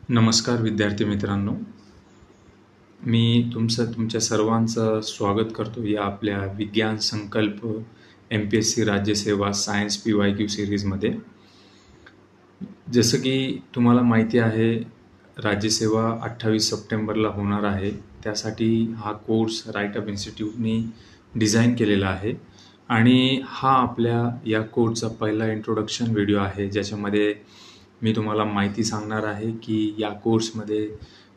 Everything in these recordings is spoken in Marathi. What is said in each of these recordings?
नमस्कार विद्यार्थी मित्रांनो, मी तुमच्या सर्वांचं स्वागत करतो या आपल्या विज्ञान संकल्प MPSC राज्यसेवा सायन्स PYQ सिरीजमध्ये. जसं की तुम्हाला माहिती आहे, राज्यसेवा 28 सप्टेंबरला होणार आहे. त्यासाठी हा कोर्स राईटअप इन्स्टिट्यूटनी डिझाईन केलेला आहे आणि हा आपल्या या कोर्सचा पहिला इंट्रोडक्शन व्हिडिओ आहे, ज्याच्यामध्ये मी तुम्हाला माहिती सांगणार आहे की या कोर्समध्ये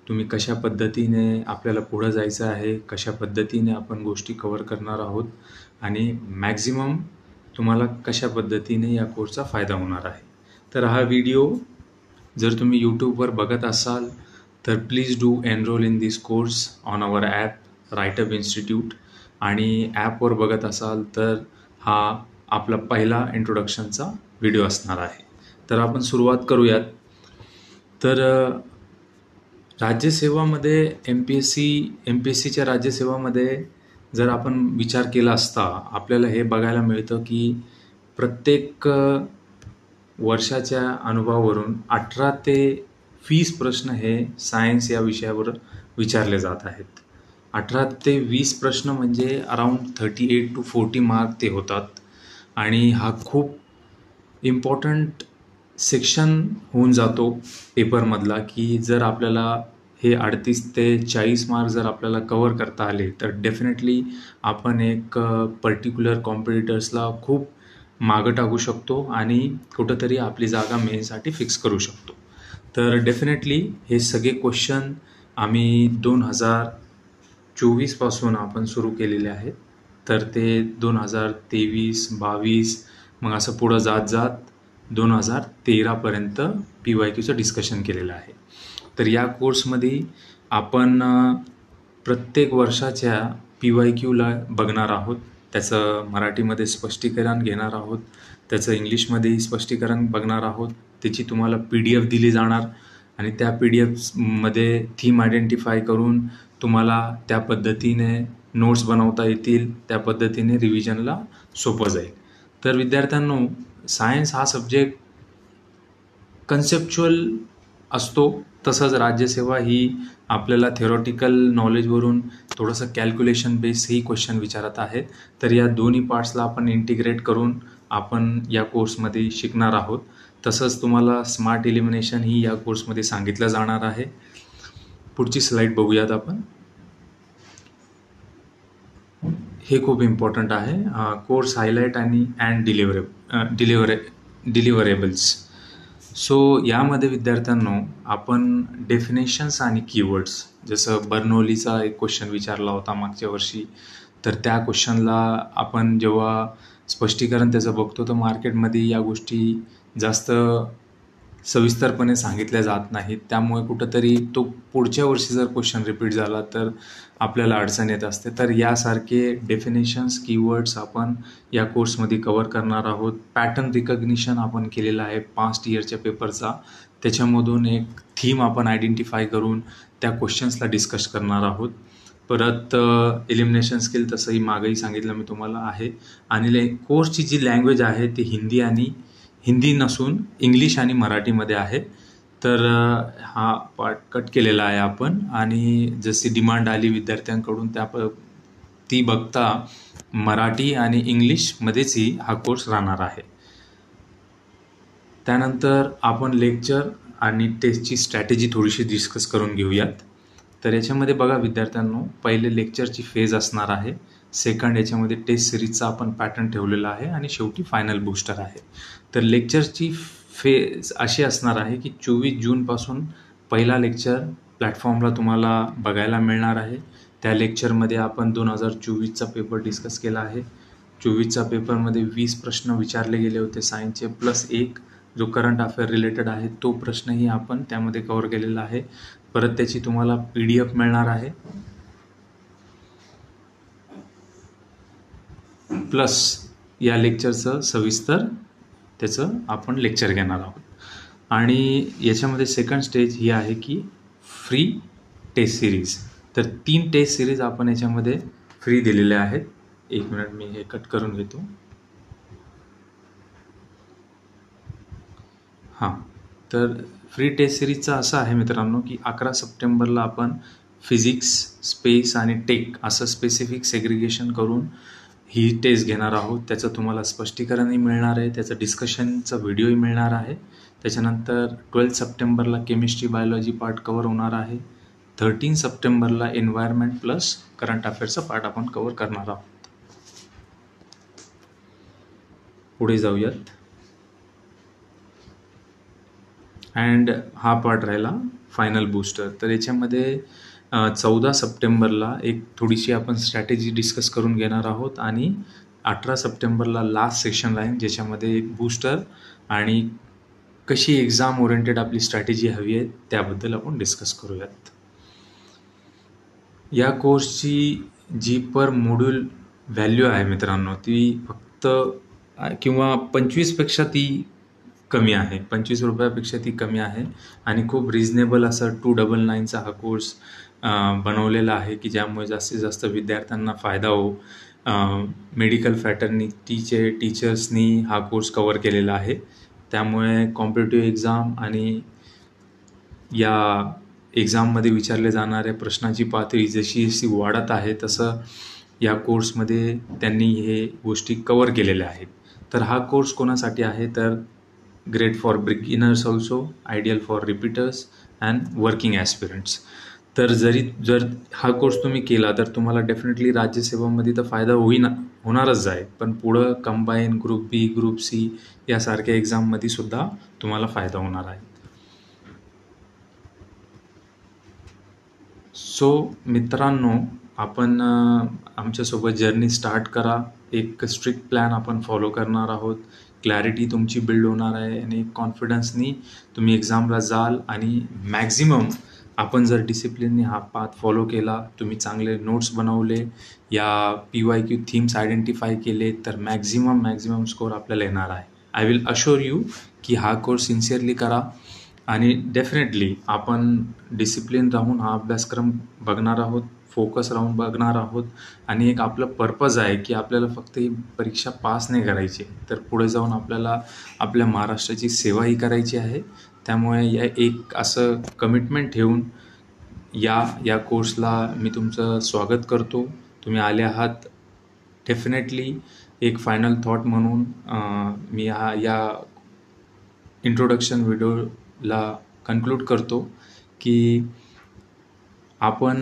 तुम्ही कशा पद्धतीने आपल्याला पुढं जायचं आहे, कशा पद्धतीने आपण गोष्टी कव्हर करणार आहोत आणि मॅक्झिमम तुम्हाला कशा पद्धतीने या कोर्सचा फायदा होणार आहे. तर हा व्हिडिओ जर तुम्ही यूट्यूबवर बघत असाल तर please do enroll in this course on our app Writeup institute, आणि ॲपवर बघत असाल तर हा आपला पहिला इंट्रोडक्शनचा व्हिडिओ असणार आहे. तर आपण सुरुवात करूयात. तर राज्यसेवामध्ये MPSCच्या राज्यसेवामध्ये जर आपण विचार केला असता, आपल्याला हे बघायला मिळतं की प्रत्येक वर्षाच्या अनुभवावरून 18 ते 20 प्रश्न हे सायन्स या विषयावर विचारले जात आहेत. 18 ते 20 प्रश्न म्हणजे अराउंड 38 to 40 मार्क ते होतात आणि हा खूप इम्पॉर्टंट सेक्शन होऊन जातो पेपरमधला, की जर आपल्याला हे 38 ते 40 मार्क जर आपल्याला कव्हर करता आले तर डेफिनेटली आपण एक पर्टिक्युलर कॉम्पिटिटर्सला खूप मागं टाकू शकतो आणि कुठंतरी आपली जागा मेनसाठी फिक्स करू शकतो. तर डेफिनेटली हे सगळे क्वेश्चन आम्ही 2024 पासून आपण सुरू केलेले आहेत. तर ते 2023, 22 मग असं पुढं जात जात 2013 पर्यंत PYQचं डिस्कशन केलेलं आहे. तर या कोर्समध्ये आपण प्रत्येक वर्षाच्या PYQला बघणार आहोत, त्याचं मराठीमध्ये स्पष्टीकरण घेणार आहोत, त्याचं इंग्लिशमध्येही स्पष्टीकरण बघणार आहोत. त्याची तुम्हाला PDF दिली जाणार आणि त्या PDFमध्ये थीम आयडेंटिफाय करून तुम्हाला त्या पद्धतीने नोट्स बनवता येतील, त्या पद्धतीने रिव्हिजनला सोपं जाईल. तर विद्यार्थ्यांनो, सायन्स हा सब्जेक्ट कन्सेप्च्युअल असतो, तसंच राज्यसेवा ही आपल्याला थेरॉटिकल नॉलेजवरून थोडंसं कॅल्क्युलेशन बेस ही क्वेश्चन विचारत आहेत. तर या दोन्ही पार्ट्सला आपण इंटिग्रेट करून आपण या कोर्समध्ये शिकणार आहोत. तसंच तुम्हाला स्मार्ट एलिमिनेशन ही या कोर्समध्ये सांगितलं जाणार आहे. पुढची स्लाईड बघूयात आपण. हे खूप इम्पॉर्टंट आहे, कोर्स हायलाईट आणि डिलिव्हरेबल्स. सो यामध्ये विद्यार्थ्यांनो आपण डेफिनेशन्स आणि कीवर्ड्स, जसं बर्नौलीचा एक क्वेश्चन विचारला होता मागच्या वर्षी, तर त्या क्वेश्चनला आपण जेव्हा स्पष्टीकरण त्याचं बघतो तर मार्केटमध्ये या गोष्टी जास्त सविस्तरपणे सांगितल्या जात नाहीत. त्यामुळे कुठंतरी तो पुढच्या वर्षी जर क्वेश्चन रिपीट झाला तर आपल्याला अडचण येत असते. तर यासारखे डेफिनेशन्स, कीवर्ड्स आपण या कोर्समध्ये कव्हर करणार आहोत. पॅटर्न रिकग्निशन आपण केलेला आहे पास्ट इयरच्या पेपरचा, त्याच्यामधून एक थीम आपण आयडेंटिफाय करून त्या क्वेश्चन्सला डिस्कस करणार आहोत. परत एलिमिनेशन स्किल तसंही मागंही सांगितलं मी तुम्हाला आहे. आणि कोर्सची जी लँग्वेज आहे ती हिंदी नसून इंग्लिश आणि मराठीमध्ये आहे. तर हा पार्ट कट केलेला आहे आपण, आणि जशी डिमांड आली विद्यार्थ्यांकडून ती बघता मराठी आणि इंग्लिशमध्येच हा कोर्स राहणार आहे. त्यानंतर आपण लेक्चर आणि टेस्टची स्ट्रॅटेजी थोडीशी डिस्कस करून घेऊयात. तर याच्यामध्ये बघा विद्यार्थ्यांनो, पहिले लेक्चरची फेज असणार आहे, सेकंड याच्यामध्ये टेस्ट सिरीजचा आपण पॅटर्न ठेवलेला आहे आणि शेवटी फायनल बूस्टर आहे. तर लेक्चरची फेज अशी असणार आहे की 24 जूनपासून पहिला लेक्चर प्लॅटफॉर्मला तुम्हाला बघायला मिळणार आहे. त्या लेक्चरमध्ये आपण 2024चा पेपर डिस्कस केला आहे. 24चा पेपरमध्ये 20 प्रश्न विचारले गेले होते सायन्सचे, प्लस एक जो करंट अफेअर रिलेटेड आहे तो प्रश्नही आपण त्यामध्ये कव्हर केलेला आहे. परत त्याची तुम्हाला PDF मिळणार आहे, प्लस या लेक्चरचं सविस्तर त्याचं आपण लेक्चर घेणार आहोत. आणि याच्यामध्ये सेकंड स्टेज ही आहे की फ्री टेस्ट सिरीज. तर 3 टेस्ट सिरीज आपण याच्यामध्ये फ्री दिलेल्या आहेत. एक मिनिट, मी हे कट करून घेतो. हां, तर फ्री टेस्ट सिरीजचा असं आहे मित्रांनो की 11 सप्टेंबरला आपण फिजिक्स, स्पेस आणि टेक असं स्पेसिफिक सेग्रिगेशन करून ही टेस्ट घेणार आहोत. त्याचं तुम्हाला स्पष्टीकरणही मिळणार आहे, त्याचं डिस्कशनचा व्हिडिओही मिळणार आहे. त्याच्यानंतर 12 सप्टेंबरला केमिस्ट्री, बायोलॉजी पार्ट कवर होणार आहे. 13 सप्टेंबरला एन्व्हायरमेंट प्लस करंट अफेअर्सचा पार्ट आपण कवर करणार आहोत. पुढे जाऊयात. अँड हा पार्ट राहिला फायनल बूस्टर. तर याच्यामध्ये 14 सप्टेंबरला एक थोडीशी आपण स्ट्रॅटेजी डिस्कस करून घेणार आहोत आणि 18 सप्टेंबरला लास्ट सेशन राहील ज्याच्यामध्ये एक बूस्टर आणि कशी एक्झाम ओरिएंटेड आपली स्ट्रॅटेजी हवी आहे त्याबद्दल आपण डिस्कस करूयात. या कोर्सची जी पर मॉड्यूल व्हॅल्यू आहे मित्रांनो ती फक्त किंवा 25पेक्षा ती कमी आहे, 25 रुपयापेक्षा ती कमी आहे आणि खूप रिजनेबल असं 299चा हा कोर्स बनवलेला आहे की ज्यामुळे जास्तीत जास्त विद्यार्थ्यांना फायदा हो. मेडिकल फॅटर्निटीचे टीचर्सनी हा कोर्स कवर केलेला आहे. त्यामुळे कॉम्पिटेटिव्ह एक्झाम आणि या एक्झाममध्ये विचारले जाणाऱ्या प्रश्नाची पातळी जशी जशी वाढत आहे तसं या कोर्समध्ये त्यांनी हे गोष्टी कवर केलेल्या आहेत. तर हा कोर्स कोणासाठी आहे तर great for beginners also, ideal for repeaters and working aspirants. तर जर हा कोर्स तुम्ही केला तर तुम्हाला डेफिनेटली राज्यसेवामध्ये तर फायदा होणारच आहे, पण पुढं कंबाईन, ग्रुप बी, ग्रुप सी यासारख्या एक्झाममध्ये सुद्धा तुम्हाला फायदा होणार आहे. सो मित्रांनो, आपण आमच्यासोबत जर्नी स्टार्ट करा. एक स्ट्रिक्ट प्लॅन आपण फॉलो करणार आहोत. क्लॅरिटी तुमची बिल्ड होणार आहे आणि कॉन्फिडन्सनी तुम्ही एक्झामला जाल आणि मॅक्झिमम आपण जर डिसिप्लिननी हा पाथ फॉलो केला, तुम्ही चांगले नोट्स बनवले, या PYQ थीम्स आयडेंटिफाय केले तर मॅक्झिमम स्कोअर आपल्याला येणार आहे. आय विल अश्योर यू की हा कोर्स सिन्सिअरली करा आणि डेफिनेटली आपण डिसिप्लिन राहून हा अभ्यासक्रम बघणार आहोत, फोकस राहून बघणार आहोत आणि एक आपलं पर्पज आहे की आपल्याला फक्त ही परीक्षा पास नाही करायची तर पुढे जाऊन आपल्याला आपल्या महाराष्ट्राची सेवाही करायची आहे. त्यामुळे या एक असं कमिटमेंट ठेवून या कोर्सला मी तुमचं स्वागत करतो. तुम्ही आले आहात. डेफिनेटली एक फायनल थॉट म्हणून मी या इंट्रोडक्शन व्हिडिओला कन्क्लूड करतो की आपण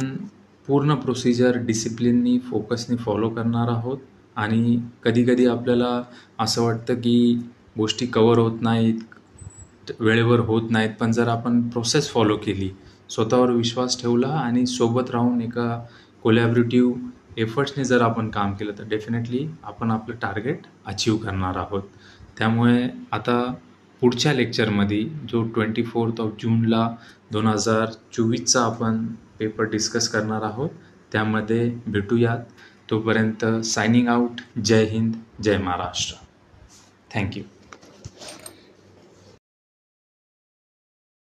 पूर्ण प्रोसिजर डिसिप्लिननी, फोकसनी फॉलो करणार आहोत आणि कधी आपल्याला असं वाटतं की गोष्टी कवर होत नाहीत, वेळेवर होत नाहीत, पण जर आपण प्रोसेस फॉलो केली, स्वतःवर विश्वास ठेवला आणि सोबत राहून एका कोलॅबरेटिव्ह एफर्ट्सने जर आपण काम केलं तर डेफिनेटली आपण आपलं टार्गेट अचीव करणार आहोत. त्यामुळे आता पुढच्या लेक्चरमध्ये जो 24 जूनला 2024चा आपण पेपर डिस्कस करणार आहोत त्यामध्ये भेटूयात. तोपर्यंत सायनिंग आउट. जय हिंद, जय महाराष्ट्र. थँक्यू.